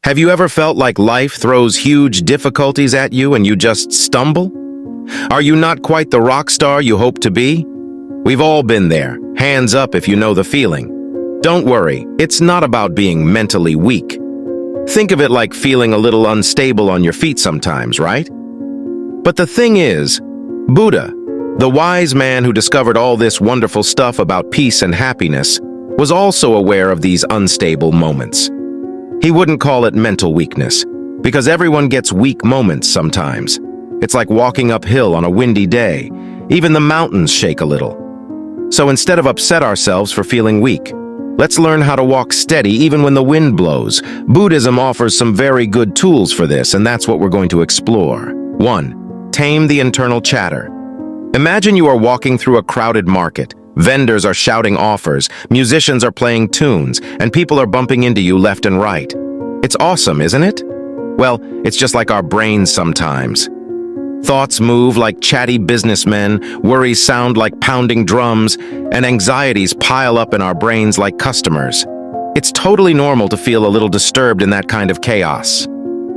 Have you ever felt like life throws huge difficulties at you and you just stumble? Are you not quite the rock star you hope to be? We've all been there. Hands up if you know the feeling. Don't worry, it's not about being mentally weak. Think of it like feeling a little unstable on your feet sometimes, right? But the thing is, Buddha, the wise man who discovered all this wonderful stuff about peace and happiness, was also aware of these unstable moments. He wouldn't call it mental weakness, because everyone gets weak moments sometimes. It's like walking uphill on a windy day. Even the mountains shake a little. So instead of upset ourselves for feeling weak, let's learn how to walk steady even when the wind blows. Buddhism offers some very good tools for this, and that's what we're going to explore. 1. Tame the internal chatter. Imagine you are walking through a crowded market. Vendors are shouting offers, musicians are playing tunes, and people are bumping into you left and right. It's awesome, isn't it? Well, it's just like our brains sometimes. Thoughts move like chatty businessmen, worries sound like pounding drums, and anxieties pile up in our brains like customers. It's totally normal to feel a little disturbed in that kind of chaos.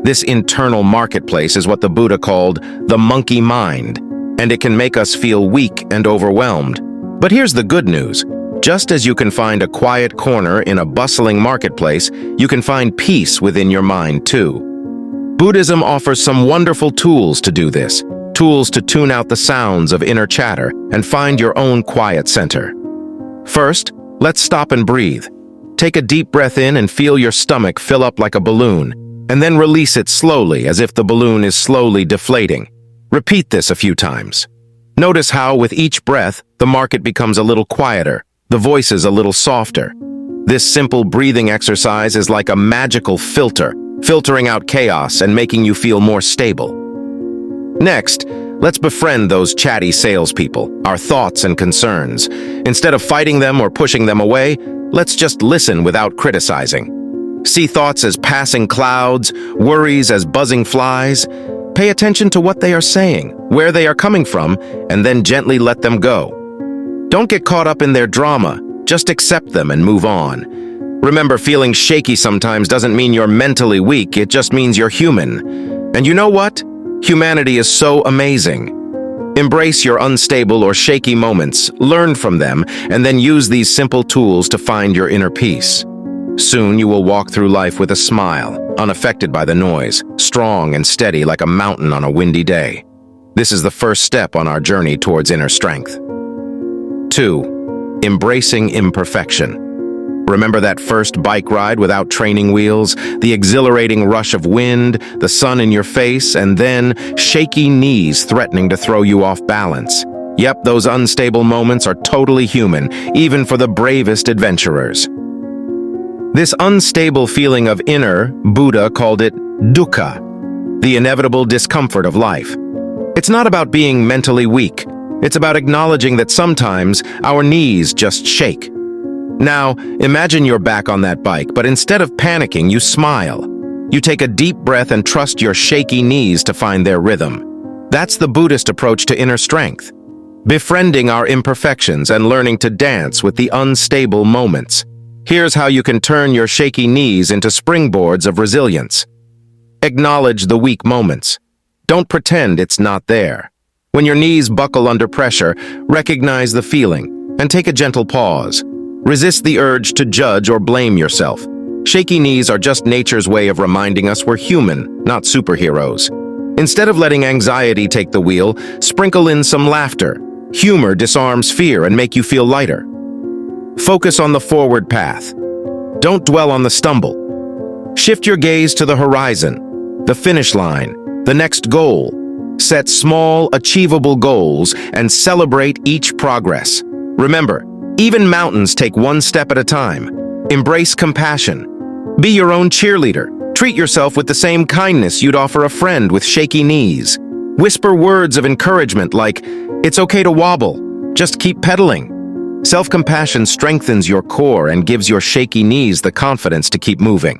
This internal marketplace is what the Buddha called the monkey mind, and it can make us feel weak and overwhelmed. But here's the good news. Just as you can find a quiet corner in a bustling marketplace, you can find peace within your mind too. Buddhism offers some wonderful tools to do this, tools to tune out the sounds of inner chatter and find your own quiet center. First, let's stop and breathe. Take a deep breath in and feel your stomach fill up like a balloon, and then release it slowly as if the balloon is slowly deflating. Repeat this a few times. Notice how, with each breath, the market becomes a little quieter, the voices a little softer. This simple breathing exercise is like a magical filter, filtering out chaos and making you feel more stable. Next, let's befriend those chatty salespeople, our thoughts and concerns. Instead of fighting them or pushing them away, let's just listen without criticizing. See thoughts as passing clouds, worries as buzzing flies. Pay attention to what they are saying, where they are coming from, and then gently let them go. Don't get caught up in their drama, just accept them and move on. Remember, feeling shaky sometimes doesn't mean you're mentally weak, it just means you're human. And you know what? Humanity is so amazing. Embrace your unstable or shaky moments, learn from them, and then use these simple tools to find your inner peace. Soon you will walk through life with a smile, unaffected by the noise, strong and steady like a mountain on a windy day. This is the first step on our journey towards inner strength. 2. Embracing imperfection. Remember that first bike ride without training wheels, the exhilarating rush of wind, the sun in your face, and then shaky knees threatening to throw you off balance? Yep, those unstable moments are totally human, even for the bravest adventurers. This unstable feeling of inner, Buddha called it dukkha, the inevitable discomfort of life. It's not about being mentally weak. It's about acknowledging that sometimes our knees just shake. Now, imagine you're back on that bike, but instead of panicking, you smile. You take a deep breath and trust your shaky knees to find their rhythm. That's the Buddhist approach to inner strength, befriending our imperfections and learning to dance with the unstable moments. Here's how you can turn your shaky knees into springboards of resilience. Acknowledge the weak moments. Don't pretend it's not there. When your knees buckle under pressure, recognize the feeling and take a gentle pause. Resist the urge to judge or blame yourself. Shaky knees are just nature's way of reminding us we're human, not superheroes. Instead of letting anxiety take the wheel, sprinkle in some laughter. Humor disarms fear and make you feel lighter. Focus on the forward path. Don't dwell on the stumble. Shift your gaze to the horizon, the finish line, the next goal. Set small, achievable goals and celebrate each progress. Remember, even mountains take one step at a time. Embrace compassion. Be your own cheerleader. Treat yourself with the same kindness you'd offer a friend with shaky knees. Whisper words of encouragement like, "It's okay to wobble, just keep pedaling." Self-compassion strengthens your core and gives your shaky knees the confidence to keep moving.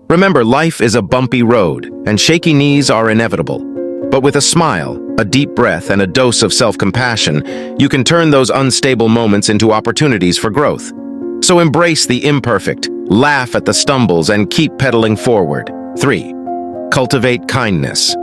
Remember, life is a bumpy road, and shaky knees are inevitable. But with a smile, a deep breath, and a dose of self-compassion, you can turn those unstable moments into opportunities for growth. So embrace the imperfect, laugh at the stumbles, and keep pedaling forward. 3. Cultivate kindness.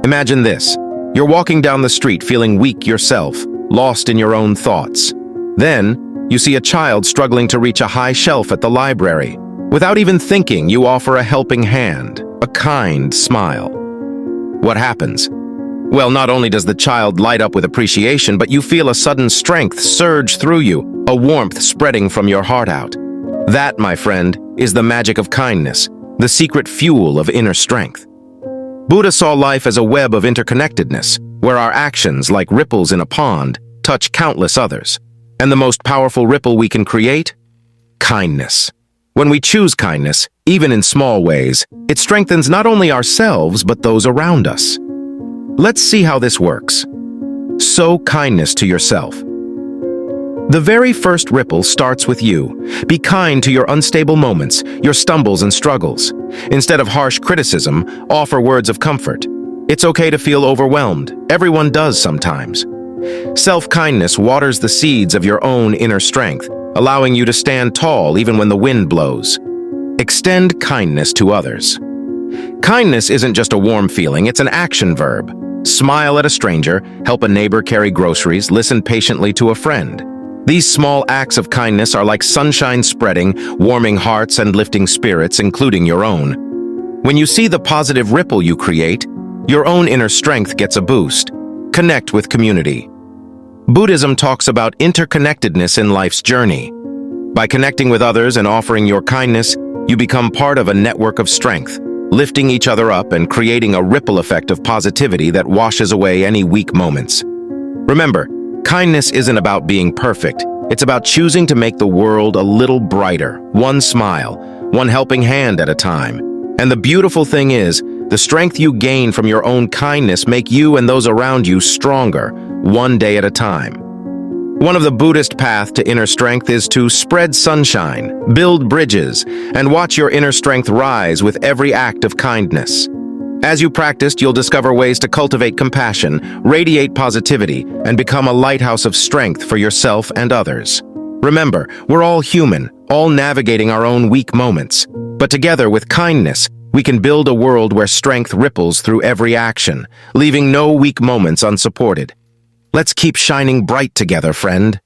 Imagine this. You're walking down the street feeling weak yourself, lost in your own thoughts. Then, you see a child struggling to reach a high shelf at the library. Without even thinking, you offer a helping hand, a kind smile. What happens? Well, not only does the child light up with appreciation, but you feel a sudden strength surge through you, a warmth spreading from your heart out. That, my friend, is the magic of kindness, the secret fuel of inner strength. Buddha saw life as a web of interconnectedness, where our actions, like ripples in a pond, touch countless others. And the most powerful ripple we can create? Kindness. When we choose kindness, even in small ways, it strengthens not only ourselves, but those around us. Let's see how this works. Sow kindness to yourself. The very first ripple starts with you. Be kind to your unstable moments, your stumbles and struggles. Instead of harsh criticism, offer words of comfort. It's okay to feel overwhelmed. Everyone does sometimes. Self-kindness waters the seeds of your own inner strength, allowing you to stand tall even when the wind blows. Extend kindness to others. Kindness isn't just a warm feeling, it's an action verb. Smile at a stranger, help a neighbor carry groceries, listen patiently to a friend. These small acts of kindness are like sunshine spreading, warming hearts and lifting spirits, including your own. When you see the positive ripple you create, your own inner strength gets a boost. Connect with community. Buddhism talks about interconnectedness in life's journey. By connecting with others and offering your kindness, you become part of a network of strength, lifting each other up and creating a ripple effect of positivity that washes away any weak moments. Remember, kindness isn't about being perfect. It's about choosing to make the world a little brighter, one smile, one helping hand at a time. And the beautiful thing is, the strength you gain from your own kindness make you and those around you stronger, one day at a time. One of the Buddhist path to inner strength is to spread sunshine, build bridges, and watch your inner strength rise with every act of kindness. As you practice, you'll discover ways to cultivate compassion, radiate positivity, and become a lighthouse of strength for yourself and others. Remember, we're all human, all navigating our own weak moments. But together, with kindness, we can build a world where strength ripples through every action, leaving no weak moments unsupported. Let's keep shining bright together, friend.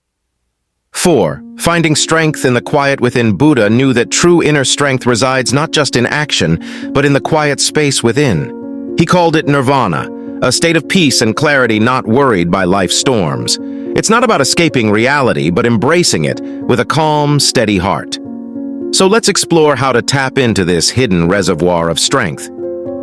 4. Finding strength in the quiet within. Buddha knew that true inner strength resides not just in action, but in the quiet space within. He called it nirvana, a state of peace and clarity not worried by life's storms. It's not about escaping reality, but embracing it with a calm, steady heart. So let's explore how to tap into this hidden reservoir of strength.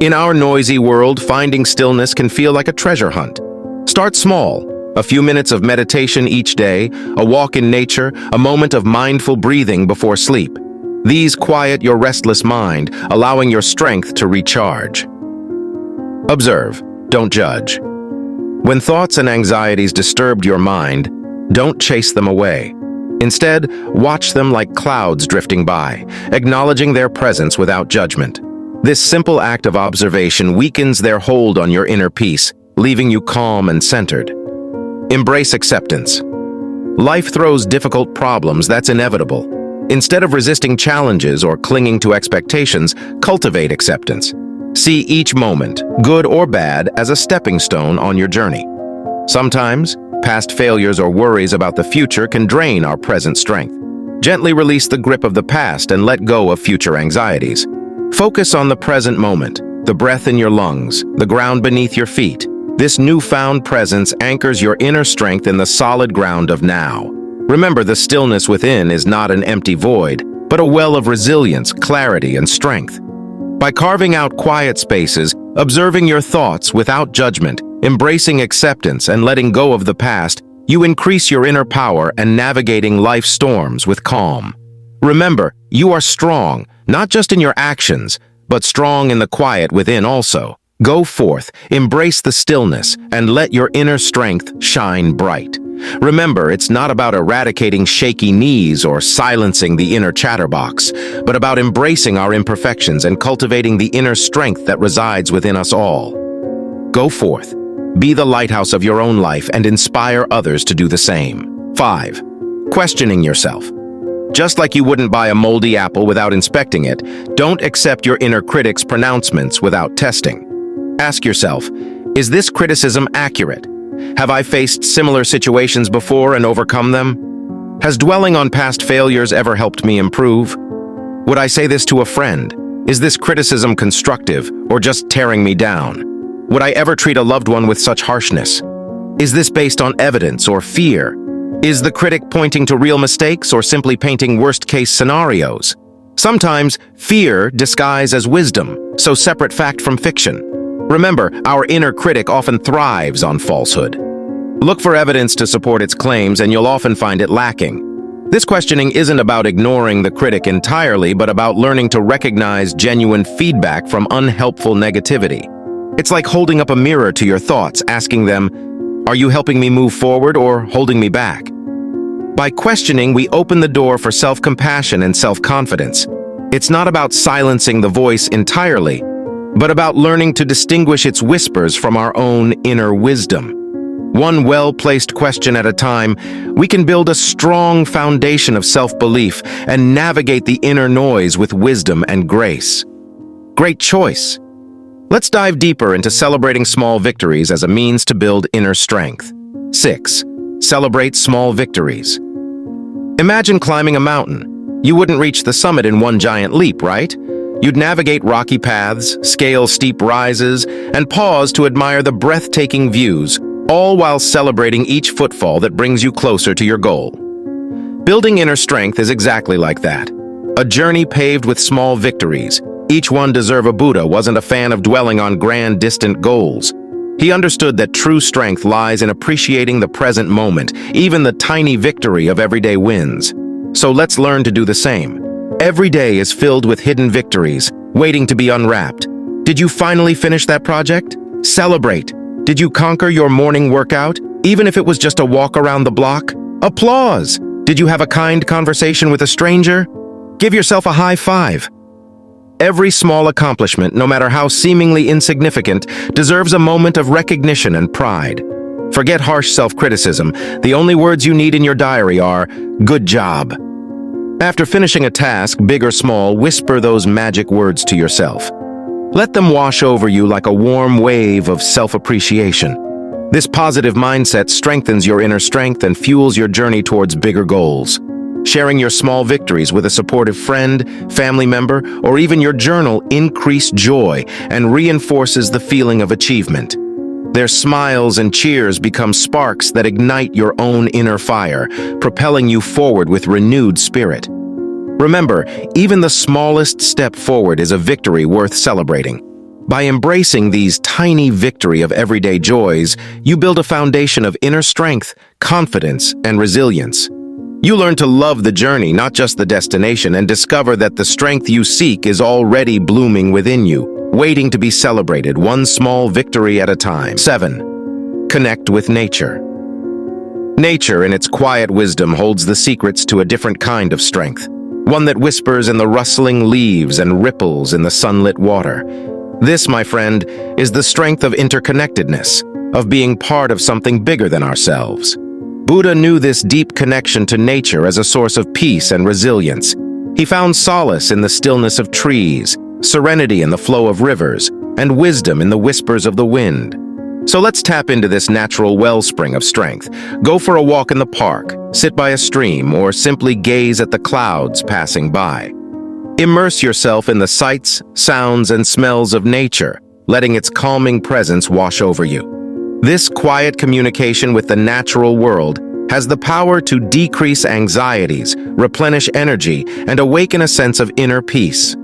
In our noisy world, finding stillness can feel like a treasure hunt. Start small. A few minutes of meditation each day, a walk in nature, a moment of mindful breathing before sleep. These quiet your restless mind, allowing your strength to recharge. Observe, don't judge. When thoughts and anxieties disturbed your mind, don't chase them away. Instead, watch them like clouds drifting by, acknowledging their presence without judgment. This simple act of observation weakens their hold on your inner peace, leaving you calm and centered. Embrace acceptance. Life throws difficult problems, that's inevitable. Instead of resisting challenges or clinging to expectations, cultivate acceptance. See each moment, good or bad, as a stepping stone on your journey. Sometimes, past failures or worries about the future can drain our present strength. Gently release the grip of the past and let go of future anxieties. Focus on the present moment, the breath in your lungs, the ground beneath your feet. This newfound presence anchors your inner strength in the solid ground of now. Remember, the stillness within is not an empty void, but a well of resilience, clarity, and strength. By carving out quiet spaces, observing your thoughts without judgment, embracing acceptance, and letting go of the past, you increase your inner power and navigating life's storms with calm. Remember, you are strong, not just in your actions, but strong in the quiet within also. Go forth, embrace the stillness, and let your inner strength shine bright. Remember, it's not about eradicating shaky knees or silencing the inner chatterbox, but about embracing our imperfections and cultivating the inner strength that resides within us all. Go forth, be the lighthouse of your own life and inspire others to do the same. 5. Questioning yourself. Just like you wouldn't buy a moldy apple without inspecting it, don't accept your inner critic's pronouncements without testing. Ask yourself, is this criticism accurate? Have I faced similar situations before and overcome them? Has dwelling on past failures ever helped me improve? Would I say this to a friend? Is this criticism constructive or just tearing me down? Would I ever treat a loved one with such harshness? Is this based on evidence or fear? Is the critic pointing to real mistakes or simply painting worst-case scenarios? Sometimes, fear disguised as wisdom, so separate fact from fiction. Remember, our inner critic often thrives on falsehood. Look for evidence to support its claims and you'll often find it lacking. This questioning isn't about ignoring the critic entirely, but about learning to recognize genuine feedback from unhelpful negativity. It's like holding up a mirror to your thoughts, asking them, are you helping me move forward or holding me back? By questioning, we open the door for self-compassion and self-confidence. It's not about silencing the voice entirely, but about learning to distinguish its whispers from our own inner wisdom. One well-placed question at a time, we can build a strong foundation of self-belief and navigate the inner noise with wisdom and grace. Great choice! Let's dive deeper into celebrating small victories as a means to build inner strength. 6. Celebrate small victories. Imagine climbing a mountain. You wouldn't reach the summit in one giant leap, right? You'd navigate rocky paths, scale steep rises, and pause to admire the breathtaking views, all while celebrating each footfall that brings you closer to your goal. Building inner strength is exactly like that. A journey paved with small victories. Each one deserved. A Buddha wasn't a fan of dwelling on grand, distant goals. He understood that true strength lies in appreciating the present moment, even the tiny victory of everyday wins. So let's learn to do the same. Every day is filled with hidden victories, waiting to be unwrapped. Did you finally finish that project? Celebrate. Did you conquer your morning workout, even if it was just a walk around the block? Applause. Did you have a kind conversation with a stranger? Give yourself a high five. Every small accomplishment, no matter how seemingly insignificant, deserves a moment of recognition and pride. Forget harsh self-criticism. The only words you need in your diary are, good job. After finishing a task, big or small, whisper those magic words to yourself. Let them wash over you like a warm wave of self-appreciation. This positive mindset strengthens your inner strength and fuels your journey towards bigger goals. Sharing your small victories with a supportive friend, family member, or even your journal increases joy and reinforces the feeling of achievement. Their smiles and cheers become sparks that ignite your own inner fire, propelling you forward with renewed spirit. Remember, even the smallest step forward is a victory worth celebrating. By embracing these tiny victories of everyday joys, you build a foundation of inner strength, confidence, and resilience. You learn to love the journey, not just the destination, and discover that the strength you seek is already blooming within you, waiting to be celebrated, one small victory at a time. 7. Connect with nature. Nature, in its quiet wisdom, holds the secrets to a different kind of strength, one that whispers in the rustling leaves and ripples in the sunlit water. This, my friend, is the strength of interconnectedness, of being part of something bigger than ourselves. Buddha knew this deep connection to nature as a source of peace and resilience. He found solace in the stillness of trees, serenity in the flow of rivers, and wisdom in the whispers of the wind. So let's tap into this natural wellspring of strength. Go for a walk in the park, sit by a stream, or simply gaze at the clouds passing by. Immerse yourself in the sights, sounds, and smells of nature, letting its calming presence wash over you. This quiet communication with the natural world has the power to decrease anxieties, replenish energy, and awaken a sense of inner peace.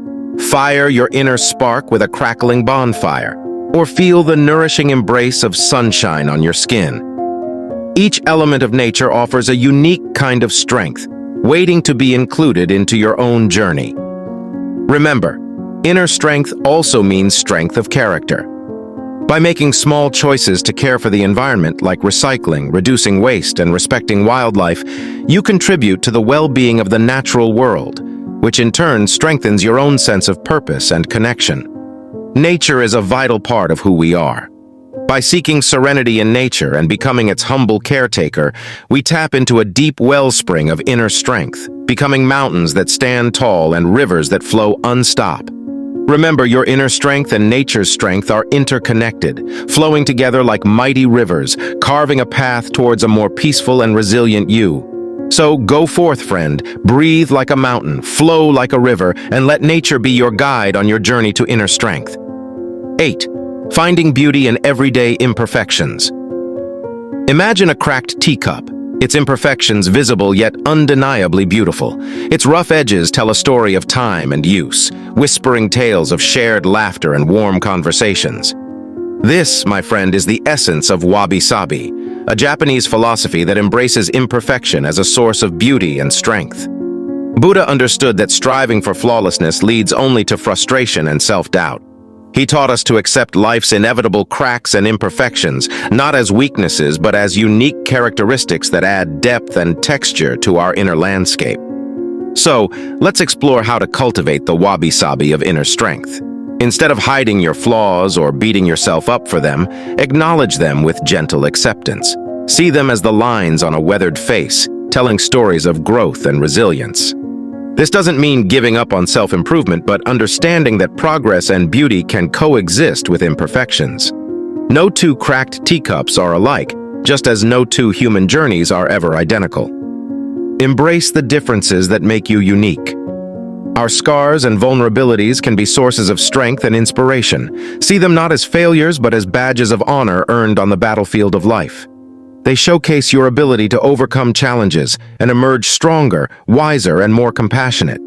Fire your inner spark with a crackling bonfire, or feel the nourishing embrace of sunshine on your skin. Each element of nature offers a unique kind of strength, waiting to be included into your own journey. Remember, inner strength also means strength of character. By making small choices to care for the environment, like recycling, reducing waste, and respecting wildlife, you contribute to the well-being of the natural world, which in turn strengthens your own sense of purpose and connection. Nature is a vital part of who we are. By seeking serenity in nature and becoming its humble caretaker, we tap into a deep wellspring of inner strength, becoming mountains that stand tall and rivers that flow unstopped. Remember, your inner strength and nature's strength are interconnected, flowing together like mighty rivers, carving a path towards a more peaceful and resilient you. So go forth, friend, breathe like a mountain, flow like a river, and let nature be your guide on your journey to inner strength. 8. Finding beauty in everyday imperfections. Imagine a cracked teacup, its imperfections visible yet undeniably beautiful. Its rough edges tell a story of time and use, whispering tales of shared laughter and warm conversations. This, my friend, is the essence of wabi-sabi, a Japanese philosophy that embraces imperfection as a source of beauty and strength. Buddha understood that striving for flawlessness leads only to frustration and self-doubt. He taught us to accept life's inevitable cracks and imperfections, not as weaknesses, but as unique characteristics that add depth and texture to our inner landscape. So, let's explore how to cultivate the wabi-sabi of inner strength. Instead of hiding your flaws or beating yourself up for them, acknowledge them with gentle acceptance. See them as the lines on a weathered face, telling stories of growth and resilience. This doesn't mean giving up on self-improvement, but understanding that progress and beauty can coexist with imperfections. No two cracked teacups are alike, just as no two human journeys are ever identical. Embrace the differences that make you unique. Our scars and vulnerabilities can be sources of strength and inspiration. See them not as failures, but as badges of honor earned on the battlefield of life. They showcase your ability to overcome challenges and emerge stronger, wiser, and more compassionate.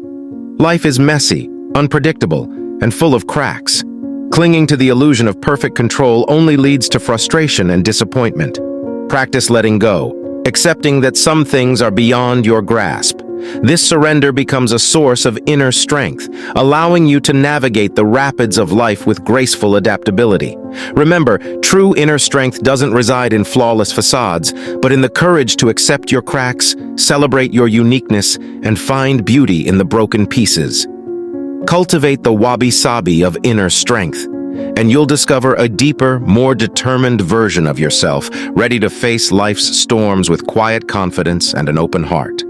Life is messy, unpredictable, and full of cracks. Clinging to the illusion of perfect control only leads to frustration and disappointment. Practice letting go, accepting that some things are beyond your grasp. This surrender becomes a source of inner strength, allowing you to navigate the rapids of life with graceful adaptability. Remember, true inner strength doesn't reside in flawless facades, but in the courage to accept your cracks, celebrate your uniqueness, and find beauty in the broken pieces. Cultivate the wabi-sabi of inner strength, and you'll discover a deeper, more determined version of yourself, ready to face life's storms with quiet confidence and an open heart.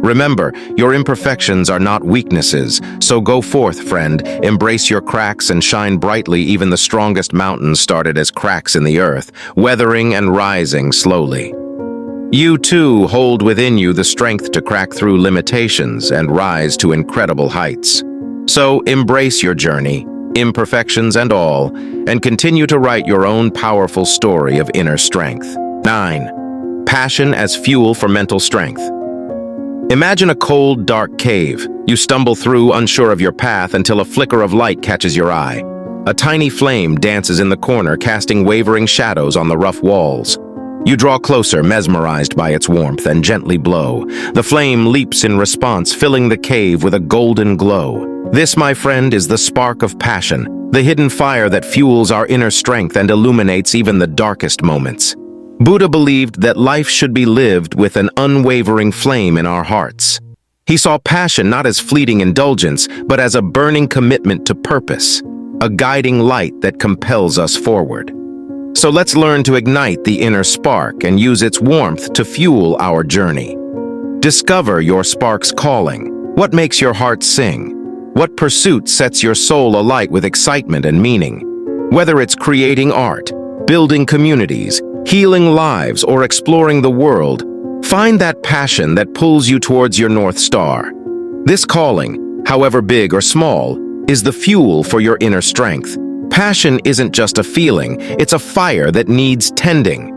Remember, your imperfections are not weaknesses, so go forth, friend, embrace your cracks and shine brightly. Even the strongest mountains started as cracks in the earth, weathering and rising slowly. You too hold within you the strength to crack through limitations and rise to incredible heights. So embrace your journey, imperfections and all, and continue to write your own powerful story of inner strength. 9. Passion as fuel for mental strength. Imagine a cold, dark cave. You stumble through, unsure of your path, until a flicker of light catches your eye. A tiny flame dances in the corner, casting wavering shadows on the rough walls. You draw closer, mesmerized by its warmth, and gently blow. The flame leaps in response, filling the cave with a golden glow. This, my friend, is the spark of passion, the hidden fire that fuels our inner strength and illuminates even the darkest moments. Buddha believed that life should be lived with an unwavering flame in our hearts. He saw passion not as fleeting indulgence, but as a burning commitment to purpose, a guiding light that compels us forward. So let's learn to ignite the inner spark and use its warmth to fuel our journey. Discover your spark's calling. What makes your heart sing? What pursuit sets your soul alight with excitement and meaning? Whether it's creating art, building communities, healing lives, or exploring the world, find that passion that pulls you towards your North Star. This calling, however big or small, is the fuel for your inner strength. Passion isn't just a feeling, it's a fire that needs tending.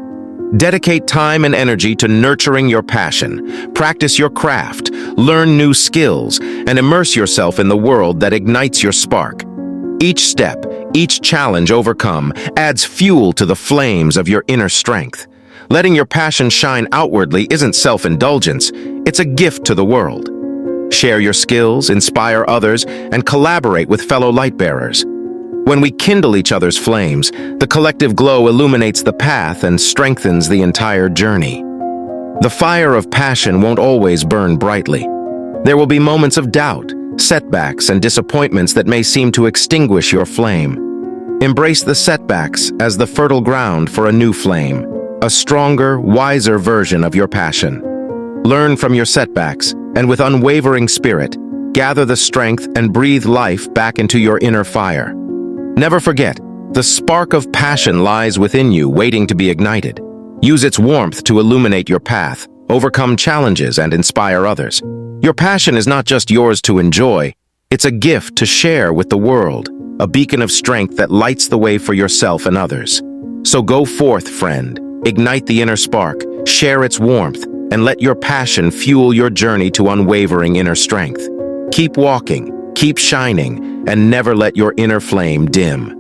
Dedicate time and energy to nurturing your passion. Practice your craft, learn new skills, and immerse yourself in the world that ignites your spark. Each step, each challenge overcome, adds fuel to the flames of your inner strength. Letting your passion shine outwardly isn't self-indulgence, it's a gift to the world. Share your skills, inspire others, and collaborate with fellow light-bearers. When we kindle each other's flames, the collective glow illuminates the path and strengthens the entire journey. The fire of passion won't always burn brightly. There will be moments of doubt, setbacks, and disappointments that may seem to extinguish your flame. Embrace the setbacks as the fertile ground for a new flame, a stronger, wiser version of your passion. Learn from your setbacks, and with unwavering spirit, gather the strength and breathe life back into your inner fire. Never forget, the spark of passion lies within you, waiting to be ignited. Use its warmth to illuminate your path, overcome challenges, and inspire others. Your passion is not just yours to enjoy, it's a gift to share with the world, a beacon of strength that lights the way for yourself and others. So go forth, friend, ignite the inner spark, share its warmth, and let your passion fuel your journey to unwavering inner strength. Keep walking, keep shining, and never let your inner flame dim.